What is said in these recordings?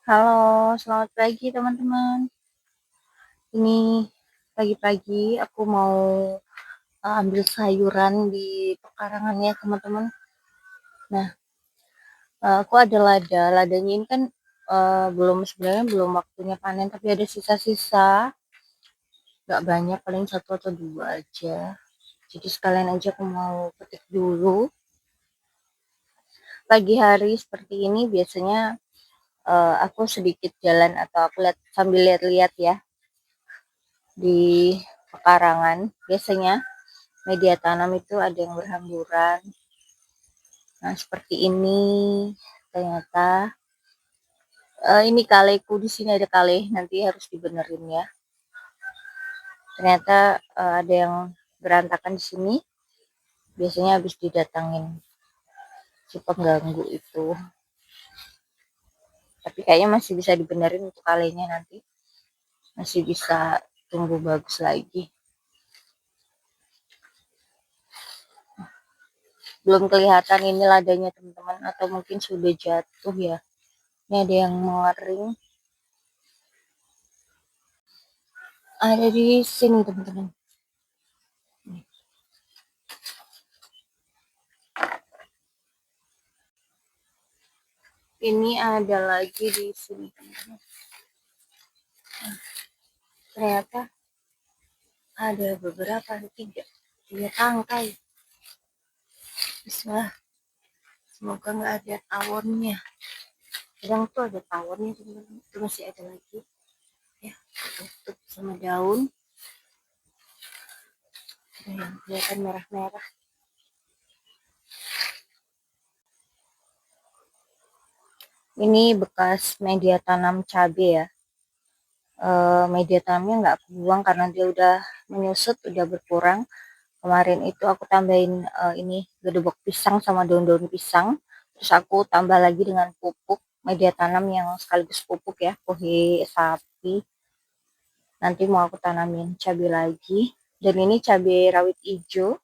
Halo, selamat pagi teman-teman. Ini pagi-pagi aku mau ambil sayuran di pekarangan ya teman-teman. Nah, aku ada lada. Ladanya ini kan sebenarnya belum waktunya panen, tapi ada sisa-sisa. Gak banyak, paling satu atau dua aja. Jadi sekalian aja aku mau petik dulu. Pagi hari seperti ini biasanya aku sedikit jalan atau aku sambil lihat-lihat ya di pekarangan. Biasanya media tanam itu ada yang berhamburan. Nah, seperti ini ternyata ini kaleku, di sini ada kale, nanti harus dibenerin ya. Ternyata ada yang berantakan di sini. Biasanya habis didatangin si pengganggu itu. Tapi kayaknya masih bisa dibenerin untuk kalenya nanti. Masih bisa tumbuh bagus lagi. Belum kelihatan ini ladanya teman-teman, atau mungkin sudah jatuh ya. Ini ada yang mengering. Ada di sini teman-teman. Ini ada lagi di sini teman-teman. Ternyata ada beberapa, tiga tangkai. Bismillah, semoga nggak ada tawonnya. Kadang tuh ada tawonnya teman-teman. Itu masih ada lagi ya, tutup sama daun. Ada yang kelihatan merah-merah. Ini bekas media tanam cabai ya. Media tanamnya nggak aku buang karena dia udah menyusut, udah berkurang. Kemarin itu aku tambahin ini gedebok pisang sama daun-daun pisang. Terus aku tambah lagi dengan pupuk media tanam yang sekaligus pupuk ya, pohe sapi. Nanti mau aku tanamin cabai lagi. Dan ini cabai rawit hijau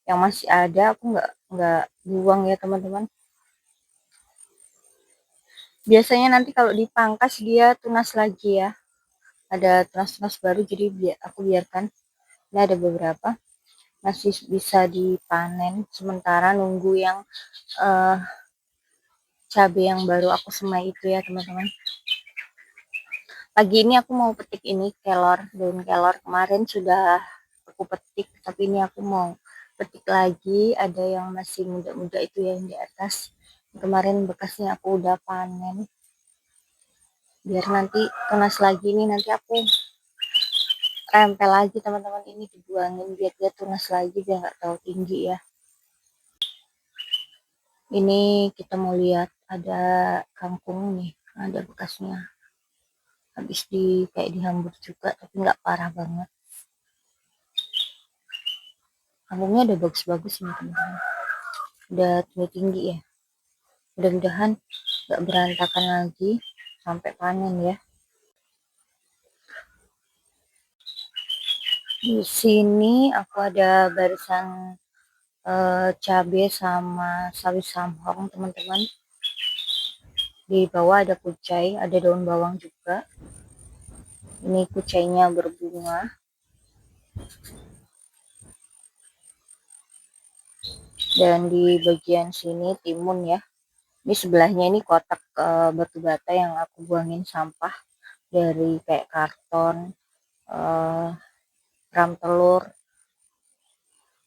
yang masih ada, aku nggak buang ya teman-teman. Biasanya nanti kalau dipangkas dia tunas lagi ya. Ada tunas-tunas baru, jadi aku biarkan. Ini ada beberapa masih bisa dipanen, sementara nunggu yang cabai yang baru aku semai itu ya teman-teman. Pagi ini aku mau petik ini kelor, daun kelor. Kemarin sudah aku petik, tapi ini aku mau petik lagi. Ada yang masih muda-muda itu yang di atas. Kemarin bekasnya aku udah panen. Biar nanti tunas lagi, ini nanti aku rempel lagi teman-teman, ini dibuangin biar dia tunas lagi, biar nggak terlalu tinggi ya. Ini kita mau lihat ada kangkung nih, ada bekasnya. Habis kayak dihambur juga, tapi nggak parah banget. Kangkungnya udah bagus-bagus nih teman-teman. Udah tinggi-tinggi ya. Mudah-mudahan nggak berantakan lagi sampai panen ya. Di sini aku ada barisan cabai sama sawi samhong teman-teman. Di bawah ada kucai, ada daun bawang juga. Ini kucainya berbunga. Dan di bagian sini timun ya. Ini sebelahnya ini kotak batu bata yang aku buangin sampah dari kayak karton, ram telur.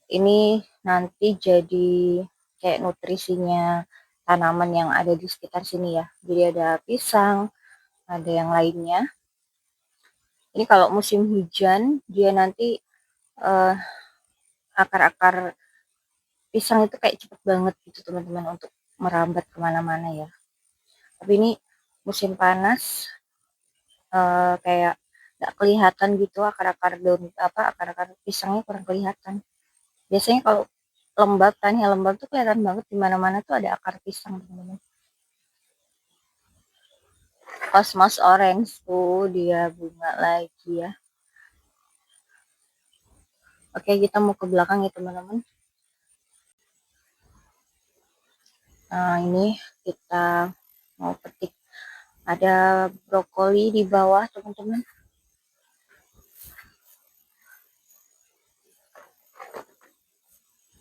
Ini nanti jadi kayak nutrisinya tanaman yang ada di sekitar sini ya. Jadi ada pisang, ada yang lainnya. Ini kalau musim hujan dia nanti akar-akar pisang itu kayak cepet banget gitu teman-teman untuk merambat kemana-mana ya. Tapi ini musim panas kayak nggak kelihatan gitu akar-akar daun akar-akar pisangnya kurang kelihatan. Biasanya kalau lembab, tanahnya lembab tuh kelihatan banget di mana-mana tuh ada akar pisang teman-teman. Cosmos orange tuh dia bunga lagi ya. Oke, kita mau ke belakang ya teman-teman. Nah, ini kita mau petik Ada brokoli di bawah teman-teman,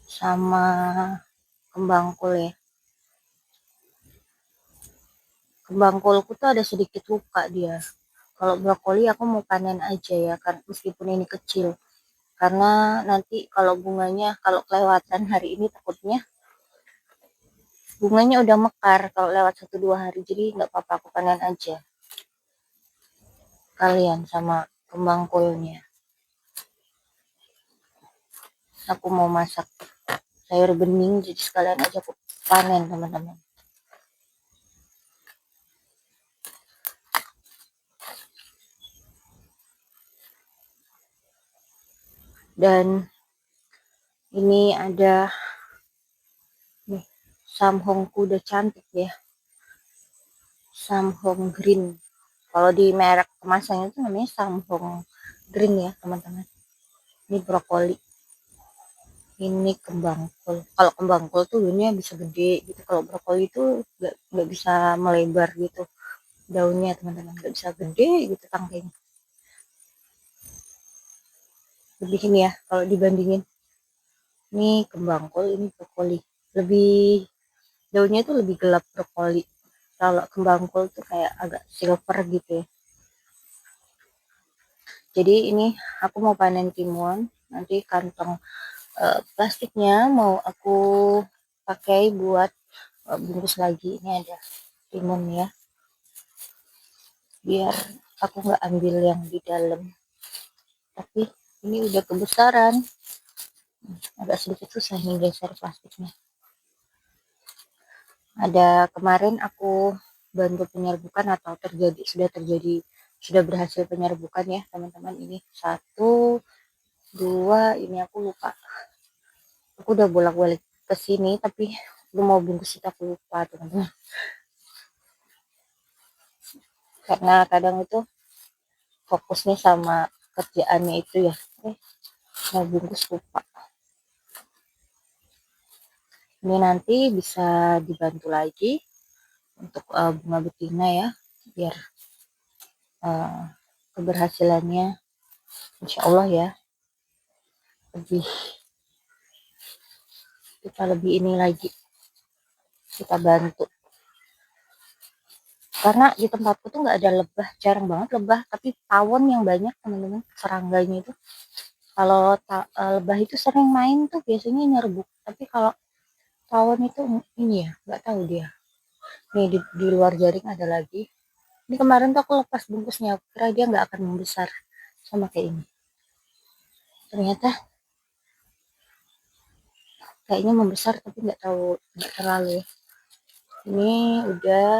sama kembang kol ya. Kembang kolku tuh ada sedikit luka dia. Kalau brokoli aku mau panen aja ya, kan meskipun ini kecil. Karena nanti kalau bunganya, kalau kelewatan hari ini takutnya bunganya udah mekar kalau lewat 1-2 hari. Jadi nggak apa-apa, aku panen aja kalian sama kembang kolnya. Aku mau masak sayur bening, jadi sekalian aja aku panen teman-teman. Dan ini ada nih, samhongku udah cantik ya, samhong green. Kalau di merek kemasannya itu namanya samhong green ya teman-teman. Ini brokoli, ini kembang kol. Kalau kembang kol tuh daunnya bisa gede gitu, kalau brokoli itu nggak bisa melebar gitu daunnya teman-teman, nggak bisa gede gitu tangkainya. Lebih ini ya kalau dibandingin, ini kembang kol, ini brokoli, lebih daunnya itu lebih gelap brokoli. Kalau kembang kol tuh kayak agak silver gitu ya. Jadi ini aku mau panen timun, nanti kantong plastiknya mau aku pakai buat bungkus lagi. Ini ada timun ya, biar aku nggak ambil yang di dalam. Tapi ini udah kebesaran, agak sedikit susah nih geser plastiknya. Ada kemarin aku bantu penyerbukan atau sudah berhasil penyerbukan ya teman-teman. Ini 1, 2, ini aku lupa. Aku udah bolak-balik ke sini tapi lu mau bungkus itu aku lupa teman-teman. Karena kadang itu fokusnya sama kerjaannya itu ya. Mau bungkus lupa. Ini nanti bisa dibantu lagi untuk bunga betina ya, biar uh, keberhasilannya insya Allah ya lebih, kita lebih ini lagi, kita bantu. Karena di tempatku tuh nggak ada lebah, jarang banget lebah, tapi tawon yang banyak teman-teman, serangganya itu. Kalau lebah itu sering main tuh biasanya nyerbuk, tapi kalau tawon itu ini ya nggak tahu dia. Nih di luar jaring ada lagi. Ini kemarin tuh aku lepas bungkusnya, aku kira dia nggak akan membesar sama kayak ini. Ternyata kayaknya membesar tapi nggak tahu, nggak terlalu ya. Ini udah.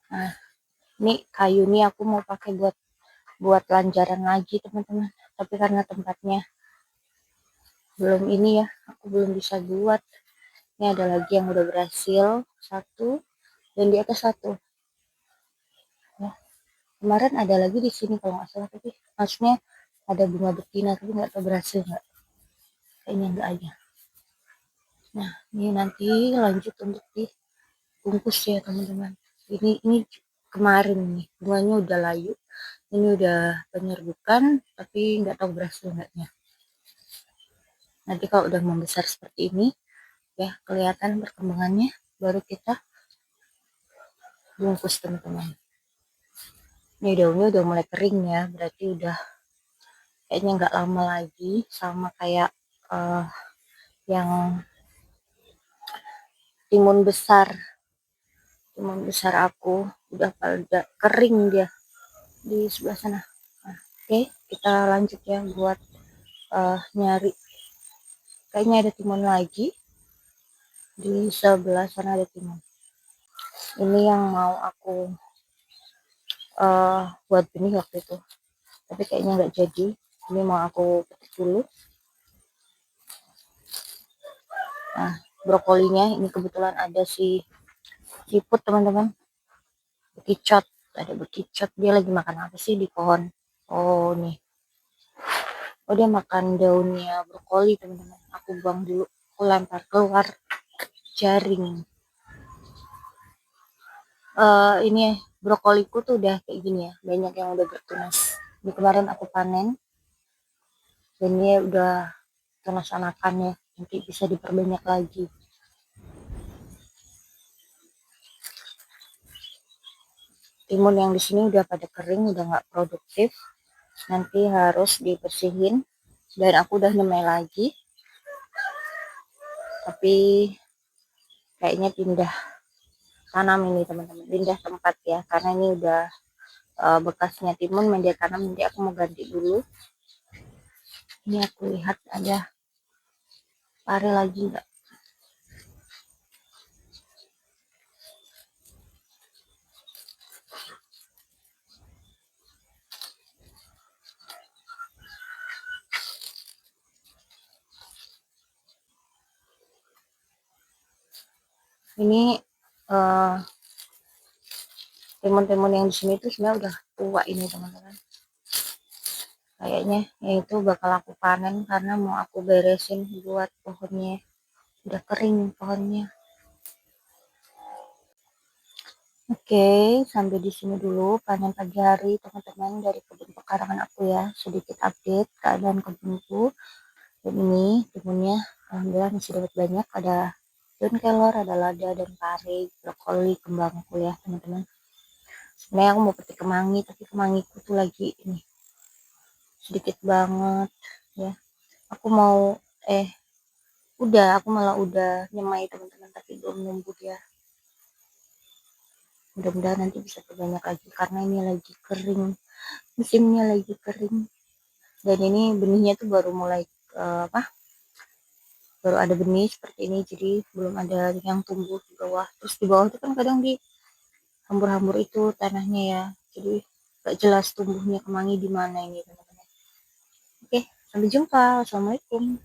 Nah, ini kayu nih aku mau pakai buat lanjaran lagi teman-teman. Tapi karena tempatnya belum ini ya, aku belum bisa buat. Ini ada lagi yang udah berhasil, satu, dan di atas satu. Ya, kemarin ada lagi di sini kalau nggak salah, tapi maksudnya ada bunga betina, tapi nggak tahu berhasil nggak. Kayaknya nggak aja. Nah, ini nanti lanjut untuk dibungkus ya teman-teman. Ini kemarin nih, bunganya udah layu. Ini udah penyerbukan, tapi nggak tahu berhasil nggaknya. Nanti kalau udah membesar seperti ini, ya kelihatan perkembangannya, baru kita bungkus teman-teman. Ini daunnya udah mulai kering ya, berarti udah kayaknya nggak lama lagi, sama kayak yang timun besar. Timun besar aku udah pada kering dia di sebelah sana. Nah, oke, kita lanjut ya buat nyari. Kayaknya ada timun lagi di sebelah sana, ada timun. Ini yang mau aku buat benih waktu itu, tapi kayaknya nggak jadi. Ini mau aku petik dulu. Nah, brokolinya ini kebetulan ada si siput teman-teman, bekicot, ada bekicot. Dia lagi makan apa sih di pohon? Oh nih, oh dia makan daunnya brokoli teman-teman. Aku buang dulu, aku lempar keluar jaring. Ini brokoliku tuh udah kayak gini ya, banyak yang udah bertunas. Ini kemarin aku panen dan ini udah tunas anakannya, nanti bisa diperbanyak lagi. Timun yang di sini udah pada kering, udah nggak produktif, nanti harus dibersihin. Dan aku udah nyemai lagi, tapi kayaknya pindah tanam ini teman-teman, pindah tempat ya, karena ini udah bekasnya timun media tanam. Nanti aku mau ganti dulu. Ini aku lihat ada pare lagi enggak. Ini timun-timun yang di sini tuh sebenarnya udah tua ini teman-teman. Kayaknya ya itu bakal aku panen karena mau aku beresin buat pohonnya. Udah kering pohonnya. Oke, sampai di sini dulu panen pagi hari teman-teman dari kebun pekarangan aku ya. Sedikit update keadaan kebunku. Dan ini timunnya alhamdulillah masih dapat banyak. Ada daun kelor, ada lada dan pare, brokoli, kembangku ya teman-teman. Sebenarnya aku mau petik kemangi, tapi kemangiku tuh lagi ini sedikit banget ya. Aku mau aku malah udah nyemai teman-teman, tapi belum numbuh ya. Mudah-mudahan nanti bisa terbanyak lagi karena ini lagi kering, musimnya lagi kering. Dan ini benihnya tuh baru mulai baru ada benih seperti ini, jadi belum ada yang tumbuh di bawah. Terus di bawah itu kan kadang di hambur-hambur itu tanahnya ya, jadi gak jelas tumbuhnya kemangi di mana ini teman-teman. Oke, sampai jumpa. Assalamualaikum.